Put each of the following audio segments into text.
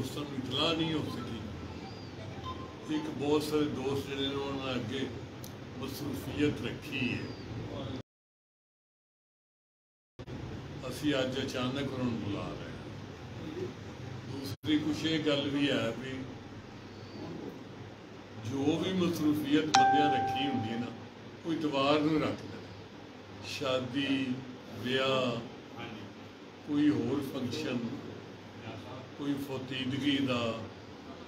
दोस्तों को इतला नहीं हो सकी। एक बहुत सारे दोस्त जिन्हें उन्होंने अगे मसरूफियत रखी है, असी अज अचानक उन्होंने बुला रहे हैं। दूसरी कुछ ये गल भी है भी जो भी मसरूफियत बंदियां रखी होंगी ना, वो इतवार नूं रखते हैं। शादी, ब्याह, कोई होर फंक्शन, कोई फतीदगी का,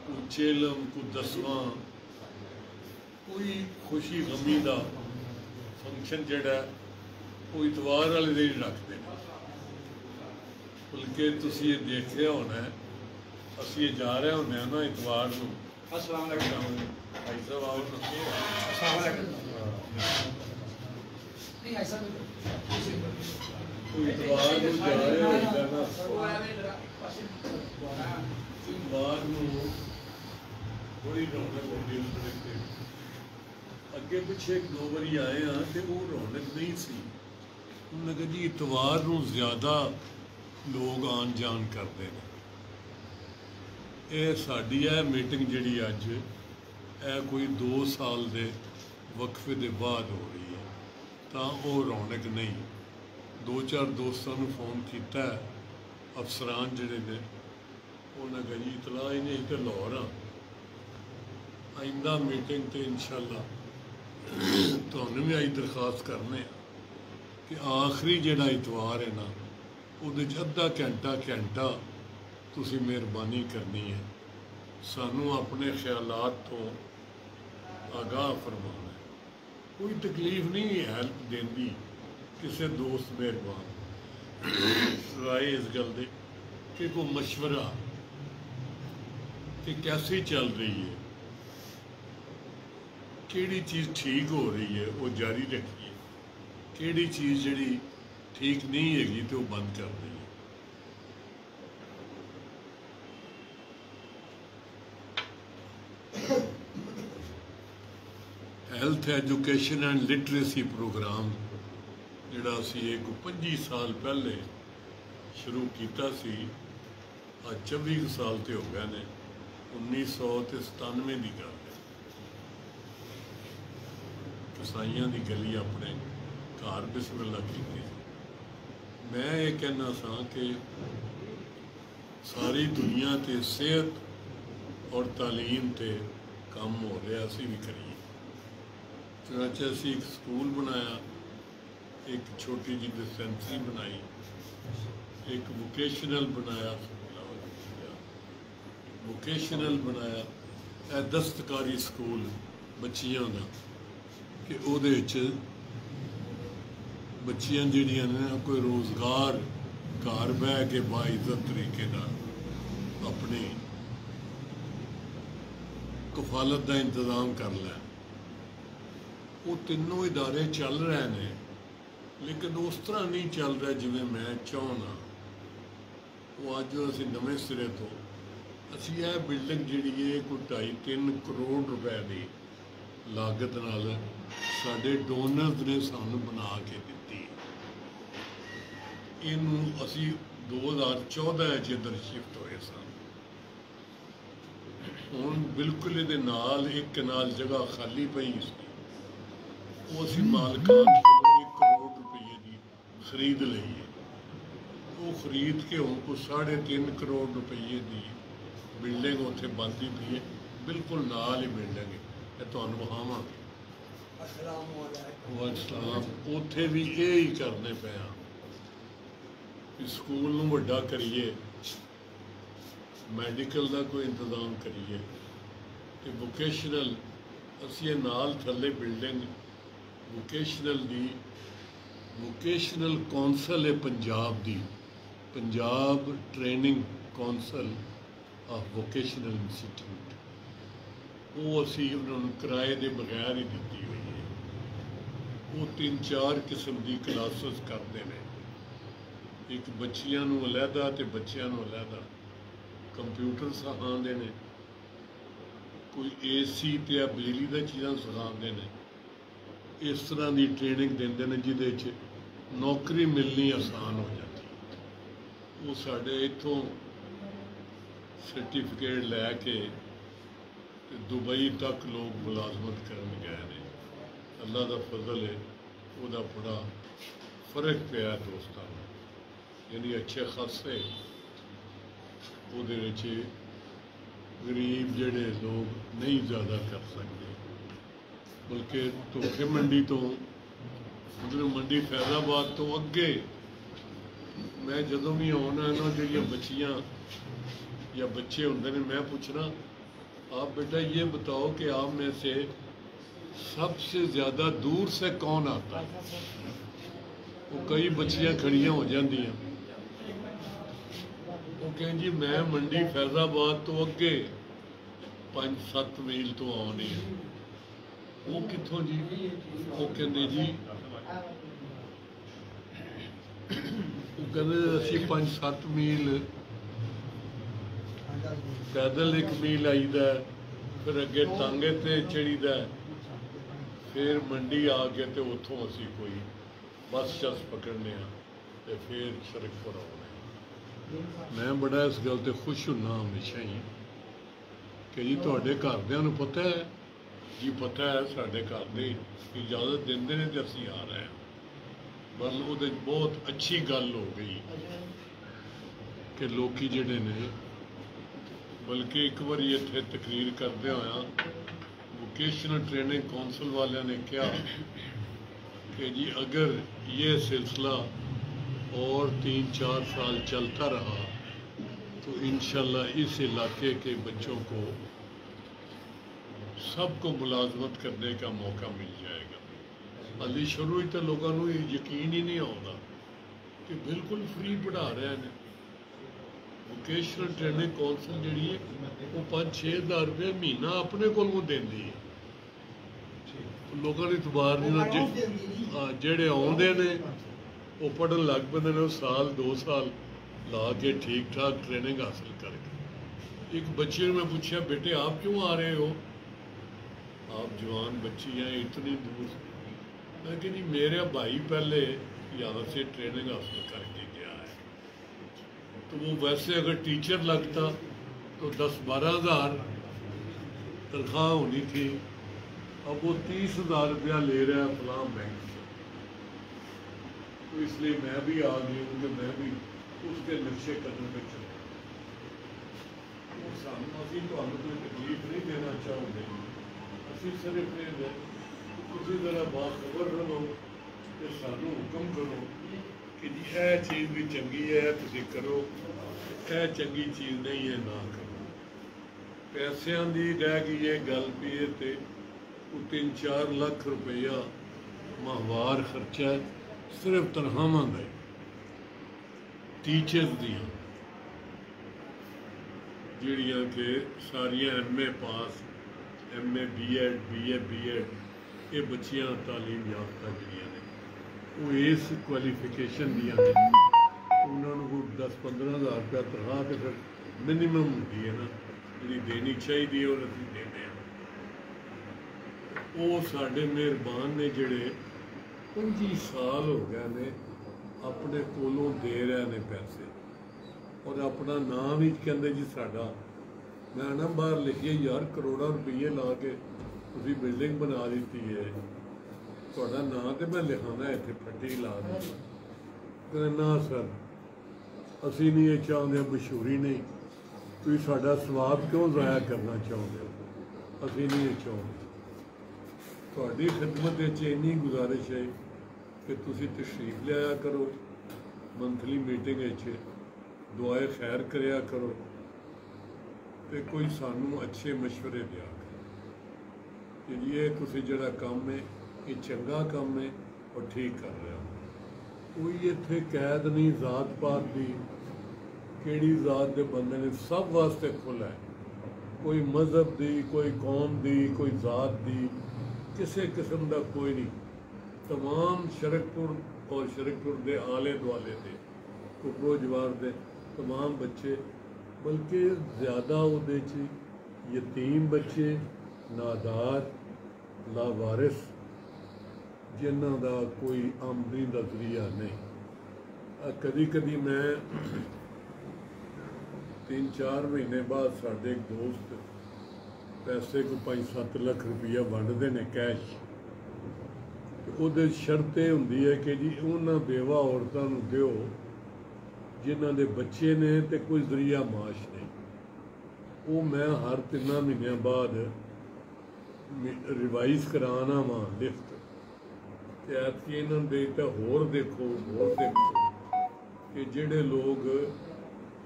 कोई चेलम, कोई दसवां, कोई खुशी गमी का फंक्शन जिहड़ा वो इतवार वाले दिन रखते हैं। बल्कि तुसीं ये देखिया होना है, असीं ये जा रहे होंगे ना इतवार नूं। अस्सलाम वालेकुम भाई साहब, आओ ना। अस्सलाम वालेकुम। नहीं ऐसा कोई इतवार नूं जा रहे होंगे ना, इतवार नूं बड़ी रौनक होंदी है सड़क ते। अगे पिछे एक दो बारी आए हाँ तो वो रौनक नहीं सी। उन्होंने कहा जी इतवार नूं ज़्यादा लोग आन जान करते हैं। ਇਹ ਸਾਡੀ ਇਹ ਮੀਟਿੰਗ ਜਿਹੜੀ ਅੱਜ ਇਹ ਕੋਈ 2 ਸਾਲ ਦੇ ਵਕਫੇ ਦੇ ਬਾਅਦ ਹੋ ਰਹੀ ਹੈ, ਤਾਂ ਉਹ ਰੌਣਕ ਨਹੀਂ। 2-4 ਦੋਸਤਾਂ ਨੂੰ ਫੋਨ ਕੀਤਾ, ਅਫਸਰਾਨ ਜਿਹੜੇ ਨੇ, ਉਹਨਾਂ ਕਹਾ ਜੀ ਇਤਲਾਹ ਹੀ ਨਹੀਂ ਕਿ ਲਾਹੌਰ ਆ, ਆਇੰਦਾ ਮੀਟਿੰਗ ਤੇ ਇਨਸ਼ਾਅੱਲਾ ਤੁਹਾਨੂੰ ਵੀ ਅੱਜ ਦਰਖਾਸਤ ਕਰਨੇ ਕਿ ਆਖਰੀ ਜਿਹੜਾ ਇਤਵਾਰ ਹੈ ਨਾ, ਉਹਦੇ 'ਚ ਅੱਧਾ ਘੰਟਾ तुसी मेहरबानी करनी है, सानू अपने ख्यालात तो आगाह फरमाना है। कोई तकलीफ नहीं है हेल्प देंदी किसी दोस्त मेहरबान, सिवाए इस गल दे कि कोई मशवरा कि कैसी चल रही है, केड़ी चीज़ ठीक हो रही है वो जारी रखिए, केड़ी चीज़ जिहड़ी ठीक नहीं हैगी तो बंद कर दी। Health education and literacy program जिहड़ा असी एक 25 साल पहले शुरू किया सी, अज 24 साल तो हो गए ने। 1997 की गल है, कसाइयां की गली अपने घर बिस्मिल्लाह की। मैं ये कहना सा कि सारी दुनिया ते सेहत और तालीम ते काम हो रहा, असी भी करिए। चुनाचे असी एक स्कूल बनाया, एक छोटी जी डिस्पेंसरी बनाई, एक वोकेशनल बनाया, दस्तकारी स्कूल बच्चियां का, कि उहदे विच बच्चियां जिहड़ियां ने कोई रोज़गार घर बह के बाइज्जत तरीके नाल अपनी कफालत का इंतजाम कर लें। वो तीनों इदारे चल रहे हैं, लेकिन उस तरह नहीं चल रहा जिवें मैं चाहना। वो अज असी नवे सिरे तो असी यह बिल्डिंग जिहड़ी है कोई 2.5-3 करोड़ रुपए की लागत नाल साडे डोनर्स ने सानू बना के दी। इनू असी 2014 इधर शिफ्ट होए सन। हुण बिल्कुल ये नाल एक कनाल जगह खाली पई सी, वो असी मालकान को 1 करोड़ रुपये की खरीद ली है। वो खरीद के हुण को 3.5 करोड़ रुपये की बिल्डिंग उत्थे बनती पई है, बिल्कुल नाल ही बिल्डिंग है। ये तुहानू विखावांगे। अस्सलाम। उत्थे भी यही करने पे हाँ कि स्कूल नूं वड्डा करिए, मैडिकल का कोई इंतजाम करिए, कि वोकेशनल असी नाल थले बिल्डिंग वोकेशनल कौंसल है पंजाब दी, Punjab training council of vocational institute, वो असी उन्होंने किराए के बगैर ही दी हुई है। वो 3-4 किस्म की क्लासेस करते हैं, एक बच्चियां नूं अलहदा ते बच्चियां नूं अलहदा, कंप्यूटर सिखाते हैं, कोई AC ते बिजली दी चीज़ां सिखाते हैं। इस तरह की ट्रेनिंग देंदे ने जिहदे नौकरी मिलनी आसान हो जाती। वो साडे इत्थों सर्टिफिकेट लैके दुबई तक लोग मुलाजमत करन गए ने। अल्लाह का फजल है, वह बड़ा फर्क पिया दोस्तों, यानी अच्छे खासे वो गरीब जड़े लोग नहीं ज़्यादा कर सकते, बल्कि धोखे मंडी तो मतलब मंडी फैजाबाद तो अगे मैं जदों भी आना ना जो बच्चियाँ या बच्चे होंगे ने, मैं पूछना आप बेटा ये बताओ कि आप में से सबसे ज़्यादा दूर से कौन आता है। वो कई बच्चियाँ खड़ियाँ हो जांदियां, वो कहें जी मैं मंडी फैजाबाद तो अगे 5-7 मील तो आने है। वो कितों जी? वो कहते जी वो कहते असी 5-7 मील पैदल 1 मील आईदा, फिर अगे टांगे ते चढ़ीदा, फिर मंडी आ गए तो उतों असी कोई बस शस पकड़ने तो फिर शरकपुर आना। मैं बड़ा इस गल ते खुश होना हमेशा ही कि जी तुहाडे घरदियां नूं पता है जी, पता है साडे घर दे इजाजत देंदे ने ते असीं आ रहे हैं। बस वो बहुत अच्छी गल हो गई कि लोग जिहड़े ने, बल्कि एक बार इत्थे तकरीर करदे होया वोकेशनल ट्रेनिंग कौंसल वाले ने कहा कि जी अगर ये सिलसिला और 3-4 साल चलता रहा तो इंशाल्लाह इस इलाके के बच्चों को सबको मुलाजमत करने का मौका मिल जाएगा। अली शुरू ही तो लोगों को यकीन ही नहीं आता कि बिल्कुल फ्री पढ़ा रहे हैं। वोकेशनल ट्रेनिंग कौंसल जी है वो 5-6 हज़ार रुपये महीना अपने को देंदी है। लोगों ने इतबार नहीं, जेड़े आउंदे ने वो पढ़न लग पैंदे ने, साल 2 साल ला के ठीक ठाक ट्रेनिंग हासिल करके। एक बच्चे ने मैं पूछा बेटे आप क्यों आ रहे हो, आप जवान बच्ची हैं इतनी दूर। मैं कि जी मेरा भाई पहले यहाँ से ट्रेनिंग हासिल करके गया है, तो वो वैसे अगर टीचर लगता तो 10-12 हज़ार तनख्वाह होनी थी, अब वो 30 हज़ार रुपया ले रहा है फलां बैंक से। तो इसलिए मैं भी आ गई हूँ कि मैं भी उसके नक्शे कदम पे चलूँ। असीं तुहानूं कोई तकलीफ नहीं देना चाहते, असीं सिर्फ तुसीं जरा बाखबर रहो तो सानूं हुक्म करो कि जी यह चीज़ भी चंगी है तुसीं करो, यह चंगी चीज़ नहीं है ना करो। पैसों की रह गई है गल भी है तो 3-4 लाख रुपया माहवार खर्चा है सिर्फ तनख्वाहां का, टीचर्स दियाँ जिहड़ियां कि सारियां MA पास, MA BEd BA BEd ये बच्चियां तालीम याफ्ता जिहड़ियां ने वो इस क्वालिफिकेशन दियां ने, उन्होंने 10-15 हज़ार रुपया तनख्वाह तो फिर मिनीमम होती है ना जी देनी चाहिए और असीं देने। वो साडे मेहरबान ने जिहड़े 25 साल हो गए ने अपने कोलों दे रहे ने पैसे, और अपना नाम भी कहते जी साडा, मैं ना बाहर लिखिए यार करोड़ों रुपये ला के तुसीं बिल्डिंग बना दी है, तुहाडा नाम तो मैं लिखाना इत्थे फट्टी ला दी। कहते ना सर असीं नहीं ये चाहते, मशहूरी नहीं, तुसीं साडा सवाब क्यों ज़ाया करना चाहते हो, असीं नहीं ये चाहते। तुहाडी खिदमत इन्नी गुजारिश है कि तुसीं तशरीफ लिया करो मंथली मीटिंग, दुआए खैर करया करो, तो कोई सानू अच्छे मशवरे दिया करो कि ये तुसीं जिहड़ा काम है ये चंगा काम है और ठीक कर रहे हो। कोई इत्थे कैद नहीं जात पात की, किहड़ी जात के बंदे ने, सब वास्ते खुला है, कोई मजहब की, कोई कौम की, कोई जात की, किसी किस्म का कोई नहीं। तमाम शरकपुर और शरकपुर के आले दुआले के कुपड़ो जवार के तमाम बच्चे, बल्कि ज़्यादा उहदे यतीम बच्चे, नादार, लावारिस, जिन्हां दा कोई आमदनी का जरिया नहीं। कदी कदी मैं 3-4 महीने बाद साढ़े एक दोस्त पैसे को 5-7 लाख रुपया वंडते हैं कैश। ਉਹਦੇ शर्त ये होंगी है कि जी उन्होंने बेवा औरतों को दिओ जिन्हों के बच्चे ने तो कोई जरिया माश नहीं। वो मैं हर 3 महीनों बाद रिवाइज कराना वा लिस्ट ऐतकी इन्हों दे तो होर देखो कि जिहड़े लोग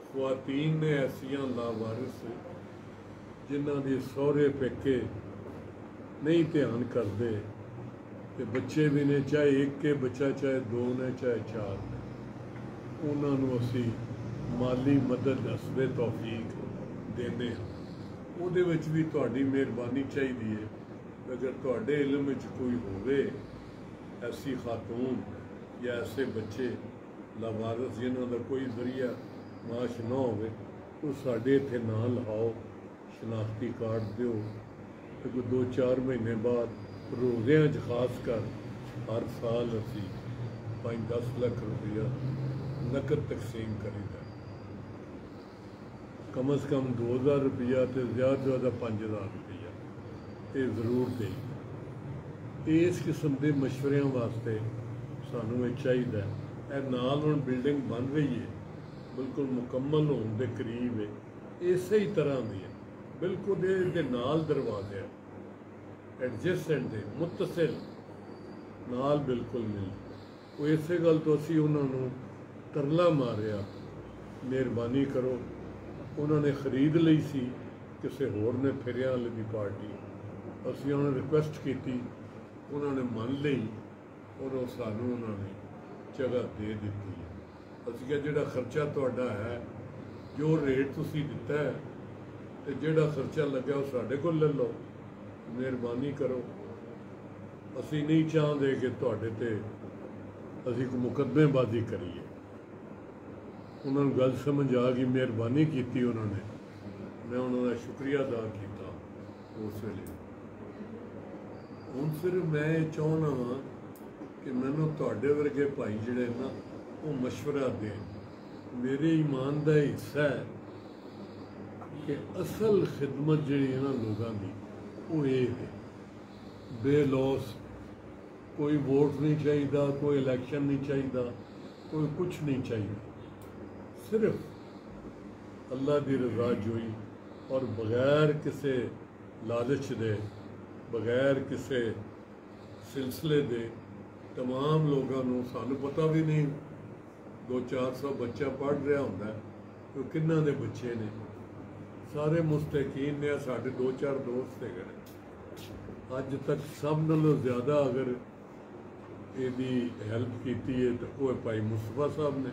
ख्वातीन ने ऐसियां लावारिस जिन्हों के सहुरे पेके नहीं ध्यान करते तो बच्चे भी ने, चाहे एक के बच्चा चाहे 2 ने चाहे 4 ने, उन्होंने असी माली मदद हसबे तौफीक देने उहदे विच भी तुहाडी मेहरबानी चाहिए है। अगर तुहाडे इल्म विच कोई होवे ऐसी खातून या ऐसे बच्चे लावारिस जिन्हों का कोई जरिया माश ना होवे तो साडे इत्थे नां लाओ, शनाख्ती कार्ड दिओ। तो कोई 2-4 महीने बाद रोज़ियां च खास कर हर साल असी 5-10 लाख रुपया नकद तकसीम करीदा, कम अज़ कम 2000 रुपया तो ज़्यादा से ज़्यादा 5000 रुपया ये जरूर दें। इस किस्म के मशवरियां वास्ते सानू ये चाहिए है। नाल हुण बिल्डिंग बन रही है, बिल्कुल मुकम्मल होने के करीब है, इस ही तरह की है, बिल्कुल ये नाल दरवाजे एडजस्टेंट है, मुतसिल नाल बिल्कुल मिल। वो इस गल तो असी उन्होंने तरला मारिया मेहरबानी करो। उन्होंने खरीद ली सी किसी होर ने फेरिया वाले की पार्टी, असी उन्होंने रिक्वेस्ट की, उन्होंने मन ली और वो सानू उन्होंने जगह दे दी है। असी क्या जिहड़ा खर्चा तुहाडा है, जो रेट तुसी दिता है तो जिहड़ा खर्चा लग्या वो साडे कोल ले लो, मेहरबानी करो। असी नहीं चाहते कि तुहाडे ते असी कोई मुकदमेबाजी करिए। उन्होंने गल समझ आ गई, मेहरबानी की उन्होंने, मैं उन्होंने शुक्रिया अदा किया उस वेले। हुण सिर्फ मैं ये चाहना वा कि मैनू तुहाडे वर्गे भाई जिहड़े ना वो मशवरा दें। मेरे ईमान का हिस्सा है कि असल खिदमत जिहड़ी है ना लोगों की वो ये है, बेलौस कोई वोट नहीं चाहिए, कोई इलैक्शन नहीं चाहिए, कोई कुछ नहीं चाहिए, सिर्फ अल्लाह की रजा जोई और बगैर किसी लालच दे, बगैर किसी सिलसिले दे तमाम लोगों को। सानू पता भी नहीं 200-400 बच्चा पढ़ रहा होंदा तो किन्ना दे बच्चे ने, सारे मुस्तकीन ने। साढ़े 2-4 दोस्त है अज तक सब नालों ज़्यादा अगर यदी हैल्प की है तो वह भाई मुस्तफा साहब ने,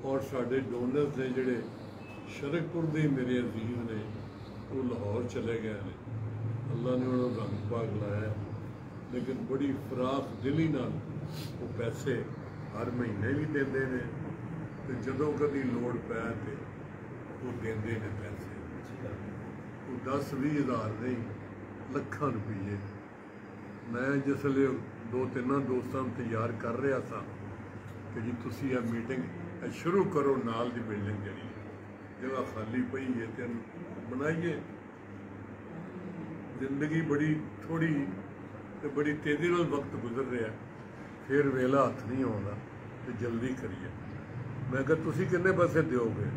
और साढ़े डोनर्स ने जोड़े शरकपुर के मेरे अजीज ने वो लाहौर चले गए हैं। अल्लाह ने उन्होंने रंग भाग लाया, लेकिन बड़ी फराख दिली नाल वो पैसे हर महीने भी देंदे ने ते जदों कभी लोड़ पै ते वो देंदे ने पैसे। वो 10-20 हज़ार नहीं, ਲੱਖਾਂ रुपये। मैं जिसले 2-3 दोस्तों तैयार कर रहा था कि जी तुसी यह मीटिंग शुरू करो, नाल दी बिल्डिंग जी जगह खाली पई है तो बनाइए। जिंदगी बड़ी थोड़ी तो बड़ी तेज़ी नाल वक्त गुजर रहा, फिर वेला हथ नहीं आता तो जल्दी करिए। मैं कहा तुसी कितने पैसे दोगे,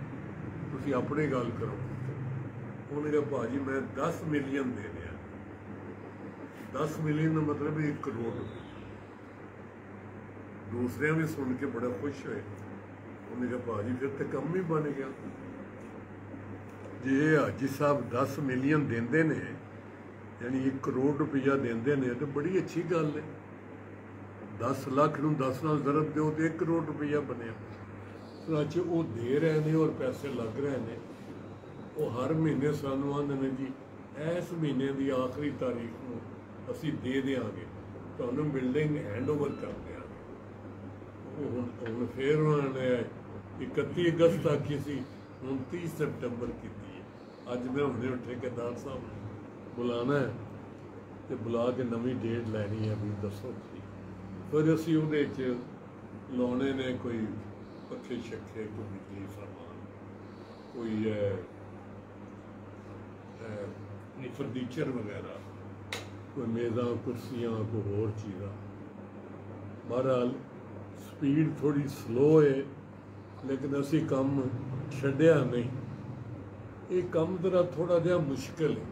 तुसी अपनी गल करो। उन्होंने कहा भाजी मैं 10 मिलियन दे रहा। 10 मिलियन का मतलब 1 करोड़ रुपये। दूसरे भी सुन के बड़ा खुश हुए। उन्होंने कहा भाजी फिर तो कम ही बन गया। जे हाजी साहब 10 मिलियन देंदे ने, यानी 1 करोड़ रुपया देंदे ने, तो बड़ी अच्छी गल है। 10 लाख नूं 10 नाल ज़रब दो तो 1 करोड़ रुपया बनया। सच वो दे रहे हैं और पैसे लग रहे हैं। वो हर महीने सानू आंदे ने जी इस महीने की आखिरी तारीख को असी दे देंगे, तुहानू बिल्डिंग हैंड ओवर कर देंगे। हुण फिर उन्होंने 31 अगस्त आखी सी, हुण 30 सितंबर की है। अज मैं हुणे ठेकेदार साहब बुलाना है तो बुला के नवी डेट लैनी है भी दसो। फिर असी उहदे च लाने ने कोई पखे शखे कोई बिजली सामान कोई फर्नीचर वगैरह, कोई मेज़ां कुर्सियाँ, कोई होर चीज़ां। बहरहाल स्पीड थोड़ी स्लो है, लेकिन असी काम छड्डिया नहीं। ये काम जरा थोड़ा जिहा मुश्किल है।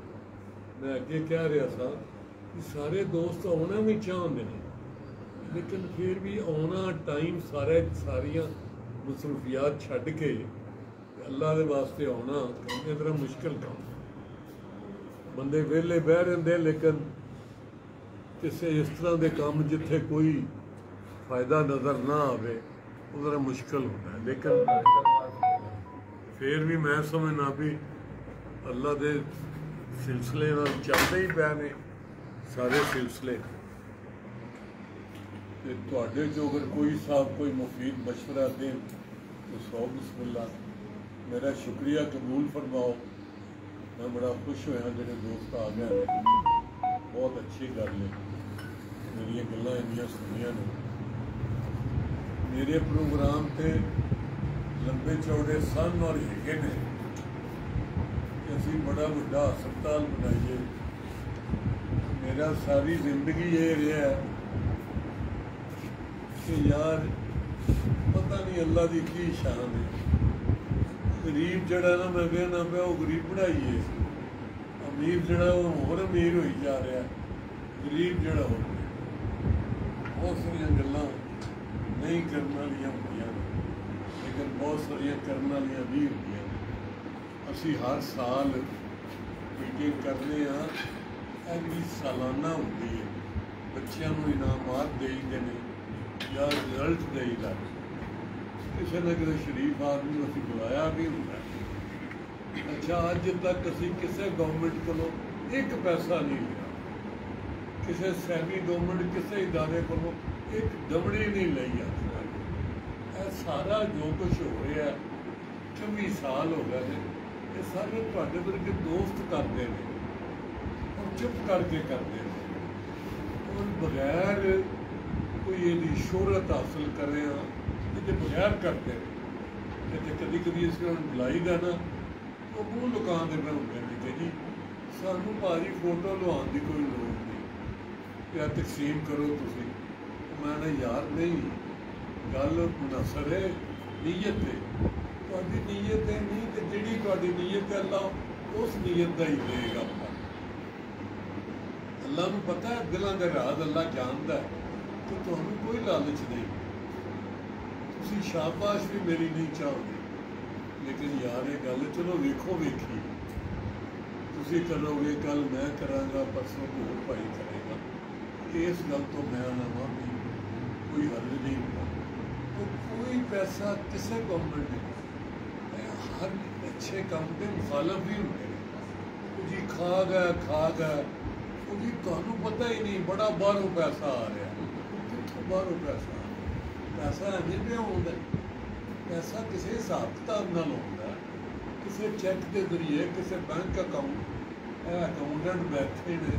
मैं अगे कह रहा था कि सारे दोस्त आना भी चाहते हैं, लेकिन फिर भी आना टाइम सारिया मसरूफियात छड्ड के अल्लाह के वास्ते आना इस तरह मुश्किल काम। बंदे वेले बह रहे, लेकिन किसी इस तरह के काम जिथे कोई फायदा नज़र ना आवे वो जरा मुश्किल होता है। लेकिन फिर भी मैं समझना भी अल्लाह के सिलसिले चलते ही पे ने सारे सिलसिले। तुहाडे जो अगर कोई साहब कोई मुफीद मशवरा दें तो सौ बिस्मिल्लाह, मेरा शुक्रिया कबूल फरमाओ। मैं बड़ा खुश होया जो दोस्त आ गए, बहुत अच्छी गल है। मेरिया गल्लां इन्नियां सुनिया ने। मेरे प्रोग्राम ते लंबे चौड़े सन और हैगे ने कि असी बड़ा बड़ा हस्पताल बनाइए। मेरा सारी जिंदगी ये रहा है कि यार पता नहीं अल्लाह की की शान है। गरीब जड़ा ना मैं कहना पे वो गरीब बढ़ाइए, अमीर जड़ा वो होर अमीर होई जा रहा, गरीब जड़ा हो बहुत सारिया गल्लां नहीं करने वालियां होंदियां, लेकिन बहुत सारिया करने वालियां भी होंदियां। असी हर साल मीटिंग करते हैं, अगली सालाना होती है, बच्चों को इनामात देईदे ने या रिजल्ट देईदा। किसी न किसी शरीफ आदमी को असीं बुलाया भी होंदा। अच्छा, अज तक असीं किसी गवर्नमेंट को एक पैसा नहीं लिया, किसी सैमी गवर्नमेंट किसी इदारे को एक दमड़ी नहीं ली। यह सारा जो कुछ हो रहा है 24 साल हो गए हैं, ये सारे तुहाडे वर्गे दोस्त करते हैं और चुप करके करते हैं और बगैर कोई ये शोहरत हासिल करे ये बगैर करते हैं। तो कभी कभी इस बुलाई का ना वो मूँह लुका दे पे होंगे कि जी सानू भारी फोटो लुआने की कोई लोड़ नहीं, या तकसीम करो तुसी। मैं यार नहीं, गल मुनसर है, नीयत है। तुहाडी नीयत है नहीं तो जिहड़ी तुहाडी नीयत है अल्लाह उस नीयत का ही देगा। अल्लाह नूं पता है दिलों के राज अल्लाह जानता है, तो तुहानूं कोई लालच नहीं। तुसी शाबाश भी मेरी नहीं चाहोगे, लेकिन यार ये गल चलो वेखो वेखी तुसी करोगे, कल मैं करांगा, परसों होर भाई करेगा। इस गल तो मैं आना भी कोई हल नहीं होता। तो कोई पैसा किसी गवर्नमेंट ने हर अच्छे काम के मुखालफ भी होंगे जी खा गए वो जी तुहानूं पता ही नहीं, बड़ा बाहरों पैसा आ रहा, कित्थों बाहरों पैसा एवें पिया होंदा। पैसा किसी हिसाब किताब नाल होंदा, किसी चैक के जरिए, किसी बैंक अकाउंट। अकाउंटेंट बैठे ने,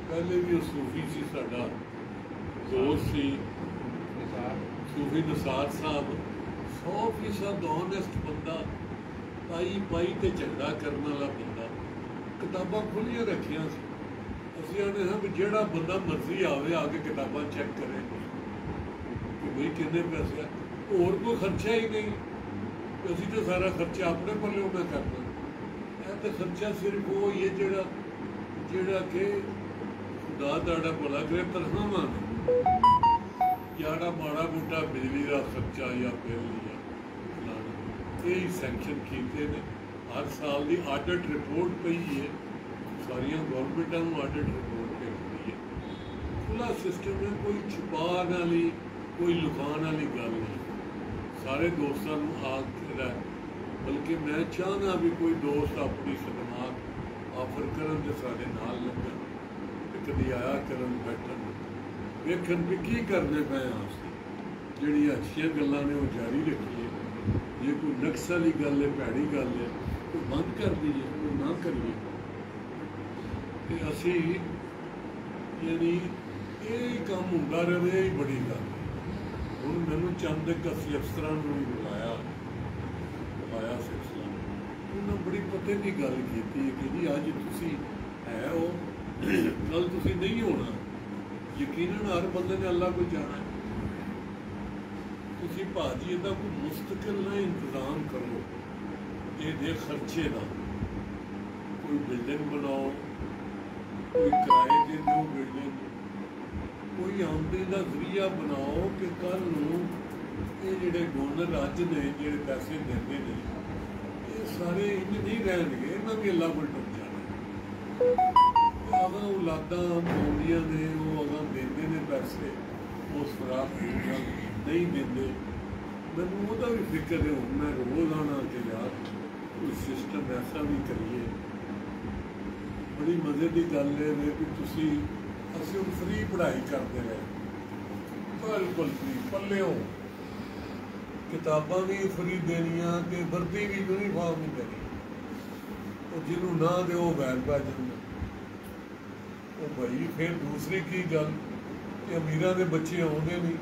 पहले भी वो सूफी सी साडा दोस्त सी सूफी निसार साहब, 100% ऑनेस्ट बंदा, पाई ते झंडा करने वाला बंदा। किताबां खुलियां रखियां सी, असीं आने हाँ भी जिहड़ा बंदा मर्जी आवे आके किताबां चैक करे कि भाई किन्ने पैसे, होर कोई खर्चा ही नहीं। असीं तो सारा खर्चा अपने पल्लों में करना। यह तो खर्चा सिर्फ वो ये जेड़ा कि खुदा तुहाडा भला करे तनख्वाहां याड़ा माड़ा मोटा बिजली का खर्चा या बिल या यही सैंक्शन किए हैं। हर साल की आडिट रिपोर्ट पई है, सारिया गौरमेंटा आडिट रिपोर्ट पे होती है। खुला सिस्टम है, कोई छुपाने वाली कोई लुकाने वाली गल नहीं। सारे दोस्तों आखिर है, बल्कि मैं चाहना भी कोई दोस्त अपनी खदमात ऑफर करन जो साढ़े नाल लगन, कभी आया करन बैठन वेखन भी की करने पे असीं जिहड़ी अच्छियां गल्लां ने वो जारी रखिए। जे कोई नक्स वाली गल है, भैड़ी गल है, कोई बंद कर दीए, कोई ना करिए। तो असी यानी ये काम होंदा रहे, ही बड़ी गल है। हुण मैनूं चंद असीं अफसरां नूं भी बुलाया सिलसिला उन्होंने बड़ी पते की गल की कि जी अज तुसी है वो कल तुसी नहीं होना। यकीनन हर बंदे ने अल्लाह को जाना है। तुसी भाजी इहदा कोई मुस्तकिल ना इंतजाम करो ये खर्चे का। कोई बिल्डिंग बनाओ, कोई किराए दे दो बिल्डिंग, कोई आमदनी का जरिया बनाओ कि कल ये जोड़े डोनर अज ने जोड़े पैसे देते हैं ये सारे इंज नहीं रहने, इन्होंने भी अल्लाह को डर जाना। अगर औलादा आउंदियां ने वो अगर देंदे ने पैसे उस फराक नहीं देंगे, मैनू वह भी फिक्र है। हूँ मैं रोज़ आना कि यार कोई सिस्टम ऐसा भी करिए। बड़ी मज़े की गल है कि तुसी असीं हुण फ्री पढ़ाई करते रहे, बिल्कुल फ्री पल्ले हो, किताबां भी फ्री देनियां ते वर्दी भी यूनीफॉर्म भी देनी। और जिन्हों ना दो वैल पै जांदा। वो भाई फिर दूसरी की गल कि अमीरां दे बच्चे आउंदे नहीं,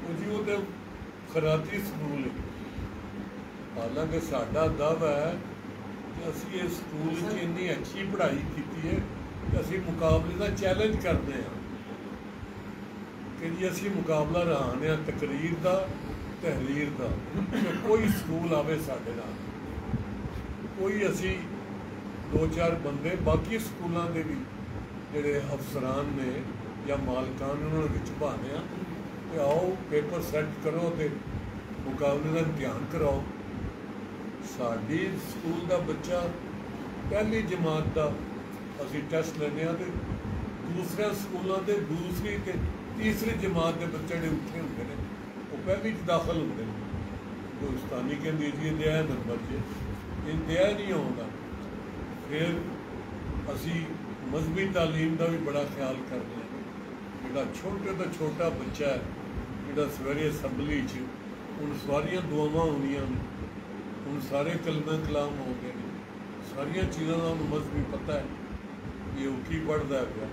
वो जी वो तो खराती स्कूल है। हालांकि साडा दावा है कि असीं इस स्कूल च इन्नी अच्छी पढ़ाई की है कि असीं मुकाबले का चैलेंज करते हैं कि जी असीं मुकाबला रहाने तकरीर का तहरीर का। कोई स्कूल आवे साडे नाल, कोई असीं दो चार बंदे बाकी स्कूलों के भी जोड़े अफसरान ने या मालकान उन्होंने विच पाने कि आओ पेपर सैट करो तो मुकाबले का इम्तिहान कराओ। साडी स्कूल का बच्चा पहली जमात का असीं टैसट लेने तो दूसरे स्कूलों के दूसरी ते तीसरी जमात के बच्चे जो उत्थे होंगे ने वो पहली दाखिल होंगे। हिंदुस्तानी कहते जी दिया नंबर च इन दिया नहीं आता। फिर असी मजहबी तालीम का भी बड़ा ख्याल करते हैं। जोड़ा छोटे तो छोटा बच्चा है जोड़ा सवेरे असैम्बली हूँ सारिया दुआवां होंदियां ने, हूँ सारे कलमे कलाम हो गए हैं, सारिया चीज़ों का उन्होंने मजहबी पता है ये की पढ़ता है पिया।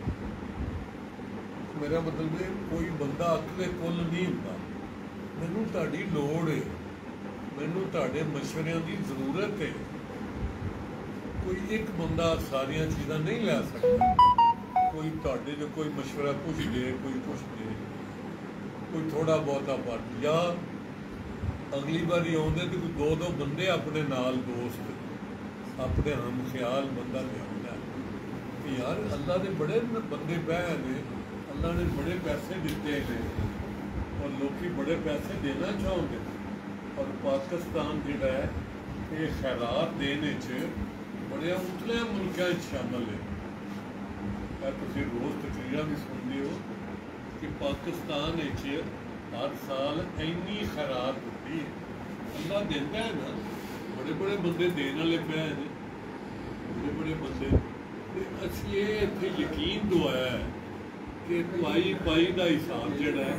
मेरा मतलब है कोई बंदा अकले कुल नहीं होंदा। मैनू तुहाडी लोड़ है, मैनू तुहाडे मशवरियां की जरूरत है। कोई एक बंदा सारिया चीज़ां नहीं लै सकता। कोई तुहाडे जो कोई मशवरा पुछ दे, कोई पुछ दे, कोई थोड़ा बहुता पढ़, या अगली बारी आउंदे तो कोई दो दो बंदे अपने नाल दोस्त अपने हम ख्याल बंदा लिया यार अल्लाह के बड़े बंदे बह ने, अल्लाह ने बड़े पैसे दिते हैं और लोग बड़े पैसे देना चाहते। और पाकिस्तान जोड़ा है ये खैरात देने बड़े उतले मुल्कों शामिल है। तुम रोज़ तकरीर भी सुनते हो कि पाकिस्तान हर साल इन्नी खैरात होती है। अल्लाह देता है ना, बड़े बड़े बंदे देने वाले पे हैं, बड़े बड़े बंदे। असी ये इतने यकीन दवाया है कि पाई पाई का हिसाब जोड़ा है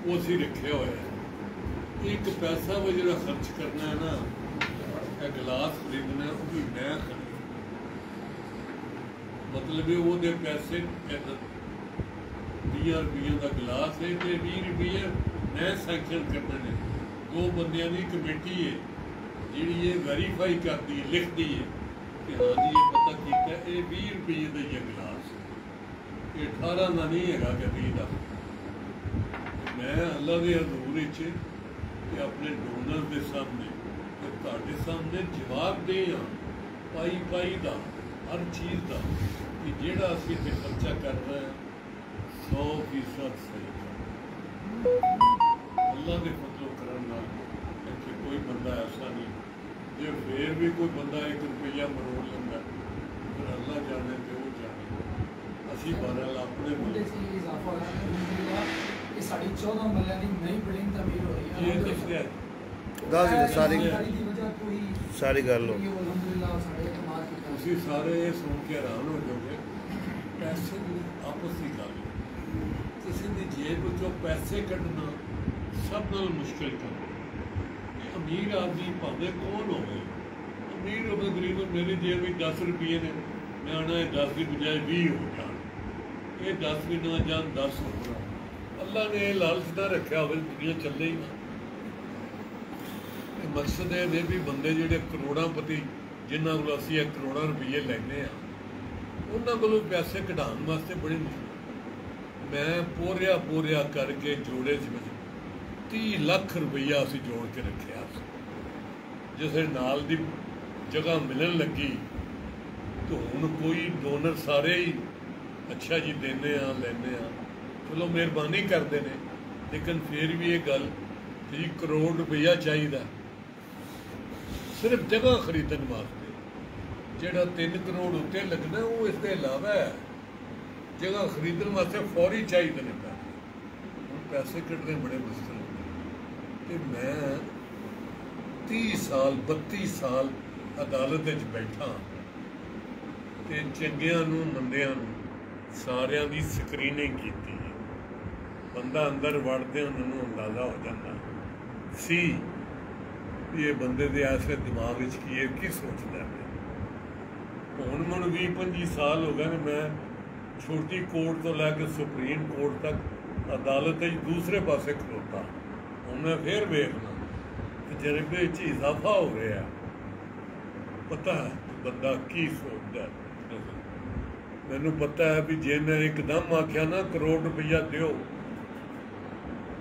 वो असी रखे हुए है। एक पैसा वो जो खर्च करना है ना, एक गिलास खरीदना वो भी मैं खरीद, मतलब वो दे पैसे 20 रुपये का गिलास है तो 20 रुपये मैं सैंक्शन करने ने। दो बंदियां की कमेटी है जी ये वेरीफाई करती है, लिखती है कि हाँ जी ये पता किया ये 20 रुपये का ही गिलास, ये 18 का नहीं है कि 20 का। मैं अल्लाह के हजूर कि अपने डोनर के सामने तुहाडे सामने जवाब दे पाई पाई का हर चीज़ का कि जिहड़ा असीं इत्थे खर्चा कर रहे हैं 100% सही। अल्लाह के फजलो करम नाल इत्थे कोई बंदा ऐसा नहीं जो फिर भी कोई बंदा 1 रुपया मरोड़ लेंदा, फिर अल्लाह जाने तो वो जाने। असीं बहरहाल अपने साढ़े 14 मरले की नई बिल्डिंग तमीर हो रही है। ये दसया सारी गल हो तुसीं सारे सुन के हैरान हो जाओगे। पैसे की आपस की गल, किसी की जेब चो पैसे कढ़ना सब नाल मुश्किल काम। अमीर आदमी भावें कौन हो गए, अमीर हो गरीब, मेरी जेब में 10 रुपये ने, मैं आना है 10 की बजाय 20 हो जान, ये 10 भी ना जान 10 हो जाए। अल्लाह ने लालच ना रखा हो दुनिया चले ही ना। मकसद ये ने भी बंदे जिहड़े करोड़ांपति जिन्हां कोलों असीं ये करोड़ां रुपये लैंदे आ उन्हां कोलों पैसे कढाउण वास्ते बड़ी मुश्किल। मैं पोरिया करके जोड़े च 30 लाख रुपया असीं जोड़ के रखिया। जिस नाल दी जगह मिलन लगी तो हुण कोई डोनर सारे ही अच्छा जी देने आ लैने आ, चलो मेहरबानी करते हैं, लेकिन फिर भी ये गल 30 करोड़ रुपया चाहिए सिर्फ जगह खरीदने वास्ते। जोड़ा 3 करोड़ उत्ते लगना वो इसके अलावा है, जगह खरीदने वास्ते फौरी चाहिए ने पैसे कटने बड़े मुश्किल होंगे। तो मैं 30 साल 32 साल अदालत बैठा तो चंगियां मंदियां सारियां दी स्क्रीनिंग की। बंदा अंदर वड़दे उन्होंने अंदाजा हो जाता सी ये बंदे दे ऐसे दिमाग की सोचता है। हुण मैं 20-25 साल हो गए मैं छोटी कोर्ट तो लैके सुप्रीम कोर्ट तक अदालत दूसरे पासे खलोता। हुण मैं फिर वेखना तजर्बे इजाफा हो रहा है, पता है बंदा की सोचता है। मैनू पता है भी जे मैं एकदम आख्या ना करोड़ रुपया दिओ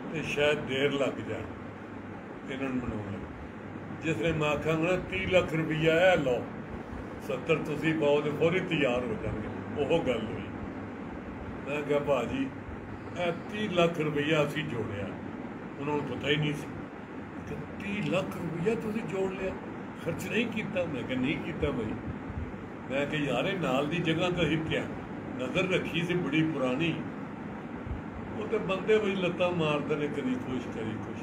तो शायद देर लग जाए इन्होंने मनाने। जिसने मैं आखा ना 30 लाख रुपया है लो 70 तुसीं पाओ तो फौरी तैयार हो जाएंगे, वो गल हुई। मैं क्या भाजी 30 लाख रुपया असीं जोड़िया, उन्होंने पता ही नहीं सी 30 लाख रुपया तुसीं जोड़ लिया, खर्च नहीं किया। मैं क्या नहीं किया भाई, मैं कि यार नाल दी जगह तो असीं क्या नज़र रखी सी बड़ी पुरानी, वो तो बंदे बई लत्तां मारते ने कभी कुछ कभी कुछ।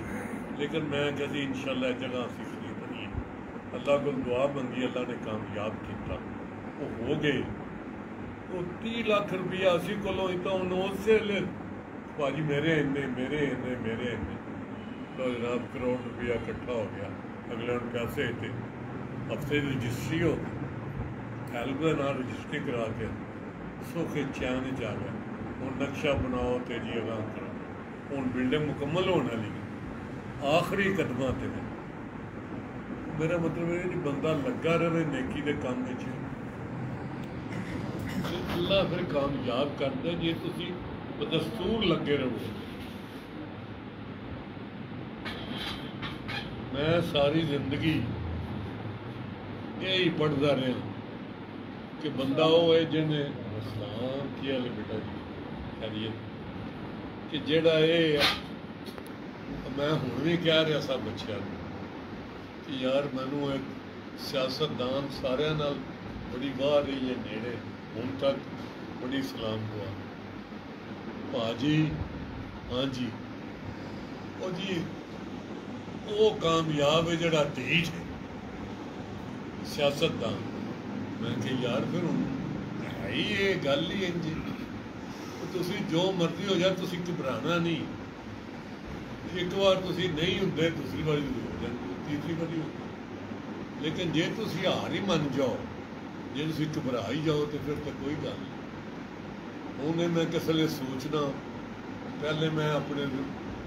लेकिन मैं कहती इंशाअल्लाह जगह असीं खरीदनी है। अल्लाह को दुआ मंगी, अल्लाह ने कामयाब किया, वो हो गए। वो 30 लाख रुपया असीं कोलों तो उन्होंने उस वेले भाजी मेरे इन्ने तो जनाब करोड़ रुपया इकट्ठा हो गया। अगले उन्हें पैसे थे, हफ्ते की रजिस्ट्री हो गई, हेल्प के नाल रजिस्ट्री करा के सौखे चैन च आ गया। हूँ नक्शा बनाओ तो जी अगां करो, हूँ बिल्डिंग मुकम्मल होने वाली आखिरी कदमां ते ने। मेरा मतलब है जी बंदा लगा रहे नेकी के काम में, अल्लाह फिर कामयाब करता जे तुसीं बदस्तूर लगे रहो। मैं सारी जिंदगी यही पढ़ता रहा कि बंदा वो है जिन्हें इस्लाम की हाल बेटा जी खैरियत कि जेड़ा ये मैं हुण भी कह रहा सा बच्चों कि यार मैनू एक सियासतदान सारियां नाल बड़ी वाह रही है नेड़े हुण तक बड़ी सलाम दुआ भाजी। हाँ जी ओ जी वो कामयाब है जड़ा ढीठ है सियासतदान। मैं कि यार फिर हुण है ही ये गल ही इंज तुसीं जो मर्जी हो जाए तुसीं घबराना नहीं। एक बार तुसीं नहीं होंदे दूसरी बारी हो जाती, तीसरी बारी हो। लेकिन जे तुसीं हार ही मन जाओ, जे तुसीं घबरा ही जाओ तो फिर तो कोई गल नहीं। उन्हें मैं किस लिए सोचना पहले मैं अपने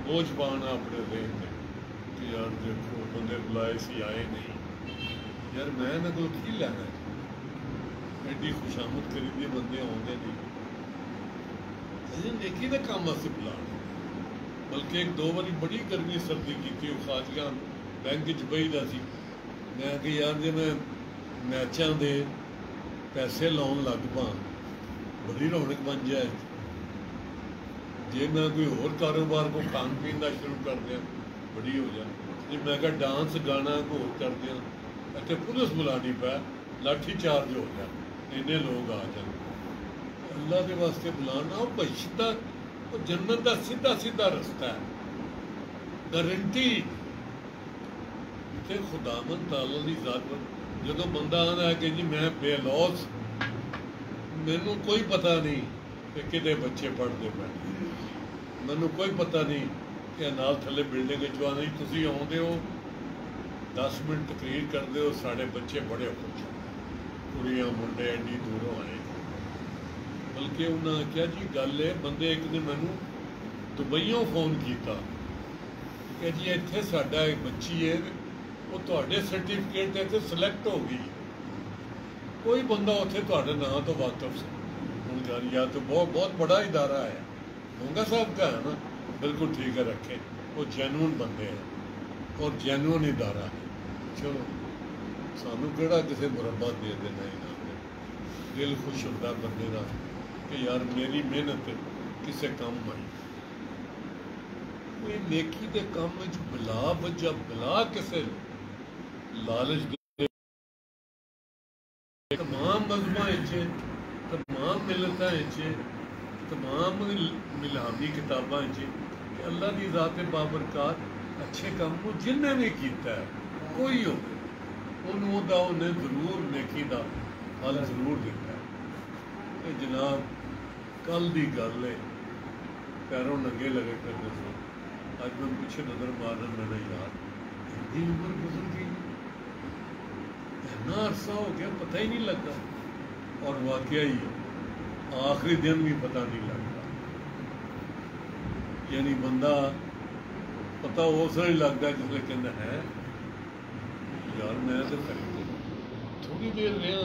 बोझ पाना अपने देन में कि यार देखो बंदे बुलाए सी आए नहीं, यार मैं इन्हां कोल की लैना एडी खुशामद करी बंदे आउंदे नहीं। नेकी का काम वास्ते बुला, बल्कि 1-2 बारी बड़ी गर्मी सर्दी की खाजिया बैंक च बहीदा सी। मैं कि यार जे मैं मैचों के पैसे लाउन लग पा बड़ी रौनक बन जाए, जे मैं कोई होर कारोबार को खान पीन का शुरू कर दिया बड़ी हो जाए, जे मैं क्या डांस गाना को होर कर दिया इतने पुलिस बुलानी पै लाठी चार्ज हो जाए, इन्ने लोग आ जाए। अल्लाह के वास्ते बुलाना बख्शिश दा जन्नत का सीधा सीधा रस्ता है, गारंटी। तो खुदावन ताला की जात जो बंदा आना है कि जी मैं बेलौस मैनू कोई पता नहीं कि कितने बच्चे पढ़ते पे, मैनू कोई पता नहीं कि नाल थले बिल्डिंग चो नहीं तुसीं आउंदे हो 10 मिनट तकरीर करते हो साढ़े बच्चे बड़े खुश, कुड़ियाँ मुंडे एडी दूरों आए। बल्कि उन्हें आख्या जी गल है बंदे एक ने मैनू दुबईयों फोन किया कि जी इत्थे साडा एक बच्ची है ਉਹ ਤੁਹਾਡੇ ਸਰਟੀਫਿਕੇਟ ਤੇ ਸਿਲੈਕਟ ਹੋ ਗਈ। ਕੋਈ ਬੰਦਾ ਉੱਥੇ ਤੁਹਾਡੇ ਨਾਂ ਤੋਂ ਵਾਕਫ ਸੀ ਹੁਣ ਜਾਨ या तो बहुत बड़ा इदारा है होंगे साहब का है ना, बिल्कुल ठीक है रखे, वो जैनुअन बंदे हैं और जैनुअन इदारा है। चलो सानू किहड़ा किसी मुरब्बा दे देना इनाम, दिल खुश होता बंदे का कि यार मेरी मेहनत किसी काम आई। कोई नेकी के काम में बिला वजह बिला किसी लालच दे, तमाम मजहबां तमाम मिलतां तमाम मिलावी किताबां अल्लाह की ज़ात बाबरकत अच्छे काम को जिन्हें भी किया है कोई हो उन्हें जरूर नेकी का फल जरूर दिता है। जनाब कल की गल है, पैरों नंगे लगे करते थे, अज मैं पिछे नजर मारना मैंने यार इतनी उम्र गुजर गई, इतना अरसा हो गया पता ही नहीं लगता। और वाकया ही आखिरी दिन भी पता नहीं लगता, यानी बंदा पता उस वेले लगता जिसले कहना है यार मैं तो खरीद थोड़ी देर रहा,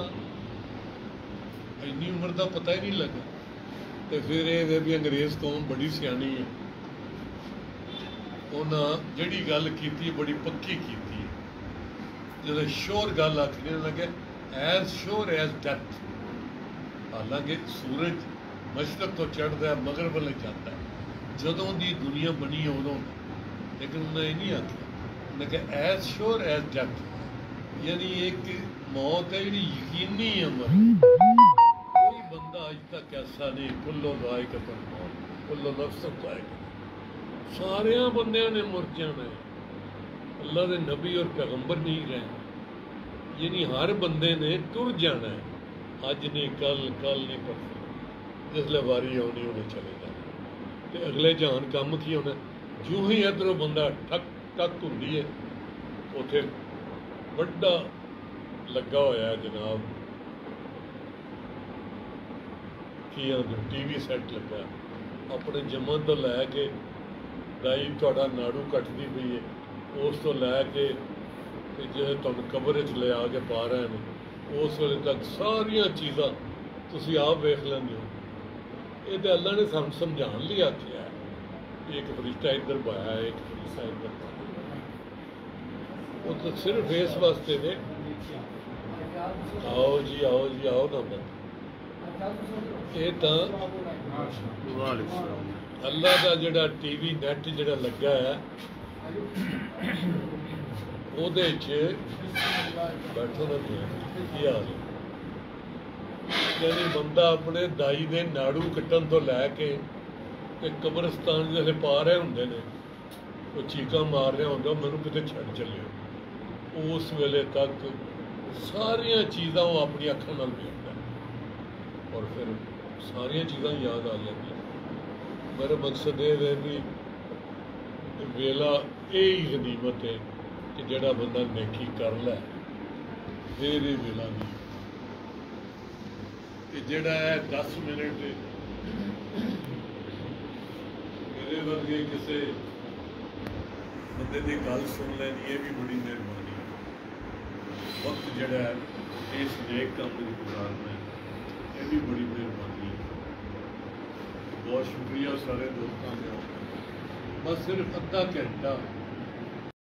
इन्नी उम्र का पता ही नहीं लगा। तो फिर ये भी अंग्रेज कौम बड़ी सियानी है, उन्हें जिहड़ी गल की बड़ी पक्की की, जो श्योर गल आखनी लगे एज श्योर एज डेथ। हालांकि सूरज मशरक तो चढ़ता है मगर वाले जाता है, जदों की दुनिया बनी है उदों, लेकिन उन्हें ये नहीं आखिया, उन्हें कहा एज श्योर एज डेथ, यानी एक मौत है जी यकीनी अमर। कोई बंदा अज तक ऐसा नहीं कुल्लो जाएगा पर मौत कुल्लो नफ्स जाएगा, सारे बंदियां ने मुर जाना है। अल्लाह के नबी और पैगंबर नहीं रहे, यानी हर बंदे ने तुर जाना है, अज नहीं कल नहीं परसों, जिसले वारी आनी उन्हें चले जाना। तो अगले जहान काम की होना, जो ही इधरों बंदा ठक ठक होंगी है, उथे बड़ा लगा होया जनाब की आंदे TV सैट लगा, अपने जमन तो लैके दाई तुहाडा नाड़ू कटदी पई है, उस तो लैके जो तुहानूं कबर च ले आके पा रहे हैं, उस वेले तक सारिया चीज़ां तुसीं आप वेख लैंदे हो। ये तो अल्लाह ने सानूं समझाउण लई आखिआ है, एक फरिश्ता इधर पाया है, एक फरिश्ता इधर पाया, वो तो सिर्फ इस वास्ते ने आओ जी आओ ना, ये तो अल्लाह का जिहड़ा TV नैट जिहड़ा लगा है ਉਹਦੇ 'ਚ बैठो ना की हाल है, यानी बंदा अपने दाई के नाड़ू कट्टन तो लैके कब्रिस्तान जिसले पा रहे होंगे ने, वो चीका मार रहा होंगे मैनू किते छड्ड चलियो, उस वेले तक सारिया चीज़ां वो अपनी अखां नाल वेखदा और फिर सारिया चीज़ां याद आ जांदियां। मेरा मकसद ये है भी वेला यही गनीमत है कि जिहड़ा बंदा नेकी कर लै फिर ये वेला नहीं, कि जिहड़ा है 10 मिनट मेरे वर्गे किसी बंदे की गल सुन लैनी, ये भी बड़ी मेहरबानी है। वक्त जिहड़ा है इस नेक काम में गुजारना है, ये भी बड़ी मेहरबानी है। बहुत शुक्रिया सारे दोस्तों का, बस सिर्फ अद्धा घंटा